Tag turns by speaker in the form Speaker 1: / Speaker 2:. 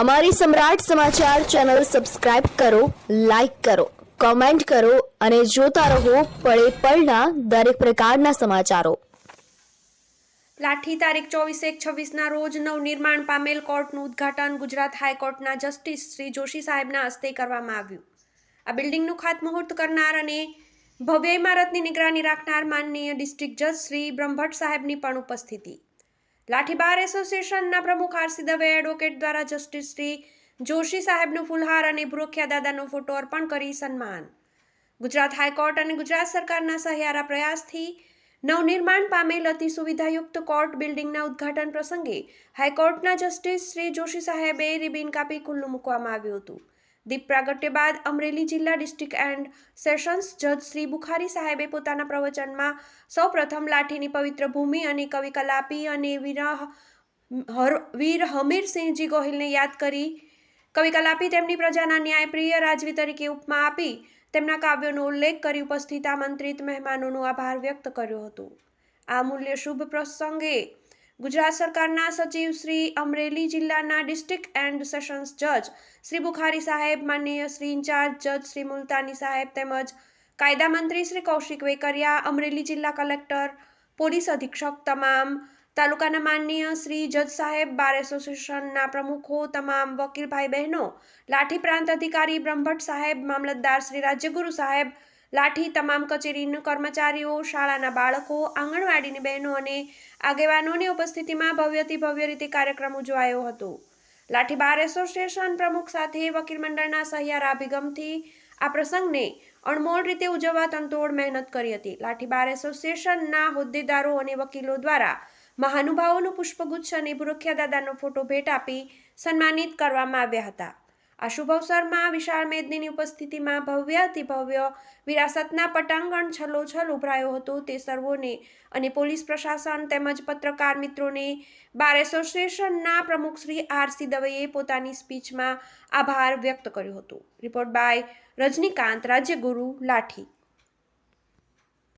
Speaker 1: અમારી સમ્રાટ સમાચાર ચેનલ સબસ્ક્રાઇબ કરો, લાઇક કરો, કોમેન્ટ કરો અને જોતા રહો પળે પળના દરેક પ્રકારના સમાચારો.
Speaker 2: લાઠી તારીખ 24/1/26ના રોજ નવનિર્માણ પામેલ કોર્ટનું ઉદ્ઘાટન ગુજરાત હાઈકોર્ટના જસ્ટિસ શ્રી જોશી સાહેબના હસ્તે કરવામાં આવ્યું. આ બિલ્ડિંગનું ખાતમુહૂર્ત કરનાર અને ભવ્ય ઇમારતની નિગરાની રાખનાર માનનીય ડિસ્ટ્રિક્ટ જજ શ્રી બ્રહ્મભટ્ટ સાહેબની પણ ઉપસ્થિતિ. લાઠી બાર એસોસિએશનના પ્રમુખ આરસી દવે એડવોકેટ દ્વારા જસ્ટિસ શ્રી જોશી સાહેબનું ફૂલહાર અને ભૂરખિયા દાદાનો ફોટો અર્પણ કરી સન્માન. ગુજરાત હાઈકોર્ટ અને ગુજરાત સરકારના સહિયારા પ્રયાસથી નવનિર્માણ પામેલ અતિ સુવિધાયુક્ત કોર્ટ બિલ્ડિંગના ઉદ્ઘાટન પ્રસંગે હાઈકોર્ટના જસ્ટિસ શ્રી જોશી સાહેબે રિબિન કાપી ખુલ્લું મૂકવામાં આવ્યું હતું. દીપ પ્રાગટ્ય બાદ અમરેલી જિલ્લા ડિસ્ટ્રિક્ટ એન્ડ સેશન્સ જજ શ્રી બુખારી સાહેબે પોતાના પ્રવચનમાં સૌપ્રથમ લાઠીની પવિત્ર ભૂમિ અને કવિ કલાપી અને વીર હમીરસિંહજી ગોહિલને યાદ કરી કવિ કલાપી તેમની પ્રજાના ન્યાયપ્રિય રાજવી તરીકે ઉપમા આપી તેમના કાવ્યોનો ઉલ્લેખ કરી ઉપસ્થિત આમંત્રિત મહેમાનોનો આભાર વ્યક્ત કર્યો હતો. આ મૂલ્ય શુભ પ્રસંગે ગુજરાત સરકારના સચિવ શ્રી અમરેલી જિલ્લાના ડિસ્ટ્રિક્ટ એન્ડ સેશન્સ જજ શ્રી બુખારી સાહેબ, માનનીય શ્રી ઇન્ચાર્જ જજ શ્રી મુલતાની સાહેબ તેમજ કાયદા મંત્રી શ્રી કૌશિક વેકરિયા, અમરેલી જિલ્લા કલેક્ટર, પોલીસ અધિક્ષક, તમામ તાલુકાના માનનીય શ્રી જજ સાહેબ, બાર એસોસિએશનના પ્રમુખો, તમામ વકીલ ભાઈ બહેનો, લાઠી પ્રાંત અધિકારી બ્રહ્મભટ્ટ સાહેબ, મામલતદાર શ્રી રાજ્યગુરુ સાહેબ, લાઠી તમામ કચેરીના કર્મચારીઓ, શાળાના બાળકો, આંગણવાડીની બહેનો અને આગેવાનોની ઉપસ્થિતિમાં ભવ્યથી ભવ્ય રીતે કાર્યક્રમ ઉજવાયો હતો. લાઠી બાર એસોસિએશન પ્રમુખ સાથે વકીલ મંડળના સહિયારા અભિગમથી આ પ્રસંગને અણમોલ રીતે ઉજવવા તનતોડ મહેનત કરી હતી. લાઠી બાર એસોસિએશનના હોદ્દેદારો અને વકીલો દ્વારા મહાનુભાવોનું પુષ્પગુચ્છ અને ભૂરખિયા દાદાનો ફોટો ભેટ આપી સન્માનિત કરવામાં આવ્યા હતા. આ શુભ અવસરમાં વિશાળ મેદનીની ઉપસ્થિતિમાં ભવ્યથી ભવ્ય વિરાસતના પટાંગણ છલોછલ ઉભરાયો હતો. તે સર્વોને અને પોલીસ પ્રશાસન તેમજ પત્રકાર મિત્રોને બાર એસોસિએશનના પ્રમુખ શ્રી આરસી દવેએ પોતાની સ્પીચમાં આભાર વ્યક્ત કર્યો હતો. Report by Rajnikant, Rajyaguru, Lathi.